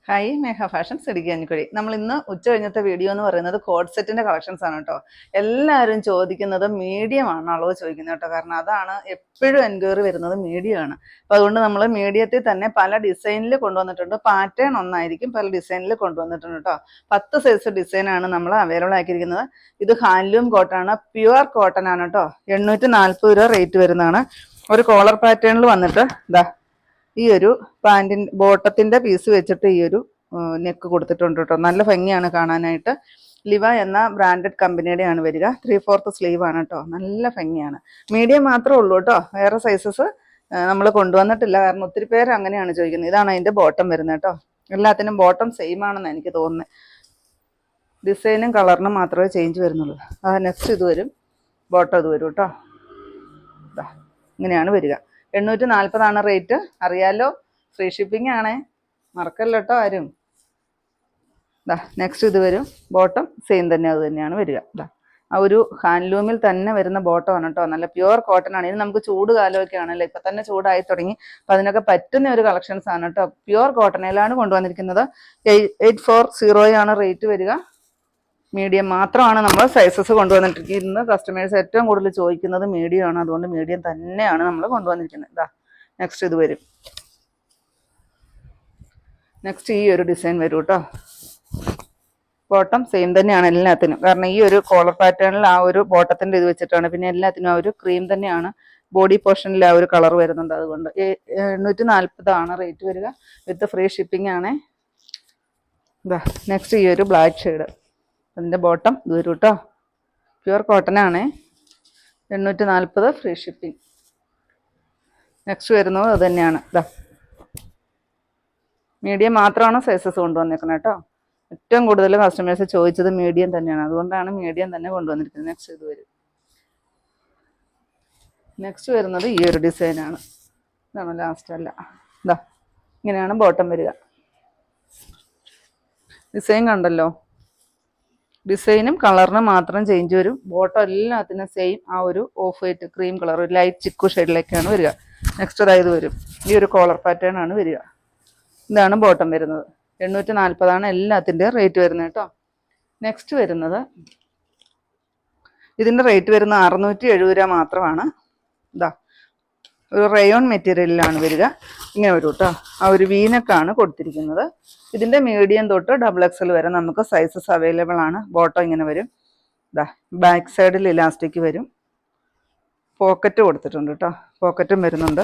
Hi മേഘ fashions ഇടുക്കിയഞ്ഞിക്കുഴി. നമ്മൾ ഇന്ന് ഉച്ച കഴിഞ്ഞത്തെ വീഡിയോ എന്ന് പറയുന്നത് കോഡ് സെറ്റിന്റെ കളക്ഷൻസ് ആണ് കേട്ടോ. എല്ലാവരും ചോദിക്കുന്നത് മീഡിയം ആണ് അളവ് ചോദിക്കുന്നത് കേട്ടോ. കാരണം അതാണ് എപ്പോഴും എൻക്വയറി വരുന്നത് മീഡിയം ആണ്. അപ്പോൾ അതുകൊണ്ട് നമ്മൾ മീഡിയത്തിൽ തന്നെ പല ഡിസൈനിൽ കൊണ്ടുവന്നിട്ടുണ്ട്. പാറ്റേൺ ഒന്നായിരിക്കും, പല ഡിസൈനിൽ കൊണ്ടുവന്നിട്ടുണ്ട് കേട്ടോ. 10 സൈസ് ഡിസൈനാണ് നമ്മൾ അവൈലബിൾ ആക്കിയിരിക്കുന്നത്. ഇത് ഹാൻഡ്ലൂം കോട്ടൺ ആണ്, പ്യുവർ കോട്ടൺ ആണ് കേട്ടോ. 840 രൂപ റേറ്റ് വരുന്നതാണ്. ഒരു കോളർ പാറ്റേണിൽ വന്നിട്ട് ഇതാ ഈ ഒരു പാൻറ്റിൻ്റെ ബോട്ടത്തിൻ്റെ പീസ് വെച്ചിട്ട് ഈ ഒരു നെക്ക് കൊടുത്തിട്ടുണ്ട് കേട്ടോ. നല്ല ഭംഗിയാണ് കാണാനായിട്ട്. ലിവ എന്ന ബ്രാൻഡഡ് കമ്പനിയുടെയാണ് വരിക. 3/4 സ്ലീവ് ആണ് കേട്ടോ. നല്ല ഭംഗിയാണ്. മീഡിയം മാത്രമേ ഉള്ളൂ കേട്ടോ, വേറെ സൈസസ് നമ്മൾ കൊണ്ടുവന്നിട്ടില്ല. കാരണം ഒത്തിരി പേര് അങ്ങനെയാണ് ചോദിക്കുന്നത്. ഇതാണ് അതിൻ്റെ ബോട്ടം വരുന്നത് കേട്ടോ. എല്ലാത്തിനും ബോട്ടം സെയിം ആണെന്ന് എനിക്ക് തോന്നുന്നത്. ഡിസൈനും കളറിനും മാത്രമേ ചേഞ്ച് വരുന്നുള്ളൂ. നെക്സ്റ്റ് ഇത് വരും, ബോട്ടം ഇത് വരും കേട്ടോ. ഇങ്ങനെയാണ് വരിക. 840 റേറ്റ്. അറിയാലോ, ഫ്രീ ഷിപ്പിംഗ് ആണേ, മറക്കല്ലോ കേട്ടോ ആരും. നെക്സ്റ്റ് ഇത് വരും, ബോട്ടം സെയിം തന്നെ, അത് തന്നെയാണ് വരിക. ആ ഒരു ഹാൻഡ്ലൂമിൽ തന്നെ വരുന്ന ബോട്ടമാണ് കേട്ടോ. നല്ല പ്യുവർ കോട്ടൺ ആണ്. ഇത് നമുക്ക് ചൂട് കാലമൊക്കെ ആണല്ലോ, ഇപ്പം തന്നെ ചൂടായി തുടങ്ങി. അപ്പം അതിനൊക്കെ പറ്റുന്ന ഒരു കളക്ഷൻസ് ആണ് കേട്ടോ. പ്യുവർ കോട്ടണിലാണ് കൊണ്ടുവന്നിരിക്കുന്നത്. 840 റേറ്റ് വരിക. മീഡിയം മാത്രമാണ് നമ്മൾ സൈസസ് കൊണ്ടുവന്നിട്ടിരിക്കുന്നത്. ഇന്ന് കസ്റ്റമേഴ്സ് ഏറ്റവും കൂടുതൽ ചോദിക്കുന്നത് മീഡിയം ആണ്. അതുകൊണ്ട് മീഡിയം തന്നെയാണ് നമ്മൾ കൊണ്ടുവന്നിരിക്കുന്നത്. നെക്സ്റ്റ് ഇത് വരും. നെക്സ്റ്റ് ഈ ഒരു ഡിസൈൻ വരും കേട്ടോ. ബോട്ടം സെയിം തന്നെയാണ് എല്ലാത്തിനും. കാരണം ഈ ഒരു കോളർ പാറ്റേണിൽ ആ ഒരു ബോട്ടത്തിൻ്റെ ഇത് വെച്ചിട്ടാണ്. പിന്നെ എല്ലാത്തിനും ആ ഒരു ക്രീം തന്നെയാണ്. ബോഡി പോർഷനിൽ ആ ഒരു കളർ വരുന്നുണ്ട്. അതുകൊണ്ട് 840 റേറ്റ് വരിക. വിത്ത് ഫ്രീ ഷിപ്പിംഗ് ആണേ. നെക്സ്റ്റ് ഈ ഒരു ബ്ലാക്ക് ഷെയ്ഡ്, അതിൻ്റെ ബോട്ടം ഇത് വരും കേട്ടോ. പ്യുവർ കോട്ടൺ ആണേ. 840 ഫ്രീ ഷിപ്പിംഗ്. നെക്സ്റ്റ് വരുന്നത് അത് തന്നെയാണ്. മീഡിയം മാത്രമാണ് സൈസസ് കൊണ്ടുവന്നേക്കുന്നത് കേട്ടോ. ഏറ്റവും കൂടുതൽ കസ്റ്റമേഴ്സ് ചോദിച്ചത് മീഡിയം തന്നെയാണ്. അതുകൊണ്ടാണ് മീഡിയം തന്നെ കൊണ്ടുവന്നിരിക്കുന്നത്. നെക്സ്റ്റ് ഇത് വരും. നെക്സ്റ്റ് വരുന്നത് ഈ ഒരു ഡിസൈനാണ്. ഇതാണ് ലാസ്റ്റ് അല്ല. ഇങ്ങനെയാണ് ബോട്ടം വരിക. ഡിസൈൻ കണ്ടല്ലോ, ഡിസൈനും കളറിനും മാത്രം ചേഞ്ച് വരും. ബോട്ടം എല്ലാത്തിനും സെയിം ആ ഒരു ഓഫ് വൈറ്റ് ക്രീം കളർ, ഒരു ലൈറ്റ് ചിക്കു ഷെയ്ഡിലേക്കാണ് വരിക. നെക്സ്റ്റ് അതായത് വരും ഈ ഒരു കോളർ പാറ്റേൺ ആണ് വരിക. ഇതാണ് ബോട്ടം വരുന്നത്. 840 എല്ലാത്തിൻ്റെയും റേറ്റ് വരുന്നത് കേട്ടോ. നെക്സ്റ്റ് വരുന്നത്, ഇതിൻ്റെ റേറ്റ് വരുന്നത് 670 രൂപ മാത്രമാണ്. ഒരു റയോൺ മെറ്റീരിയലിലാണ് വരിക. ഇങ്ങനെ വരും കേട്ടോ. ആ ഒരു വീനക്കാണ് കൊടുത്തിരിക്കുന്നത്. ഇതിൻ്റെ മീഡിയം തൊട്ട് XXL വരെ നമുക്ക് സൈസസ് അവൈലബിൾ ആണ്. ബോട്ടം ഇങ്ങനെ വരും. ബാക്ക് സൈഡിൽ ഇലാസ്റ്റിക് വരും. പോക്കറ്റ് കൊടുത്തിട്ടുണ്ട് കേട്ടോ. പോക്കറ്റും വരുന്നുണ്ട്.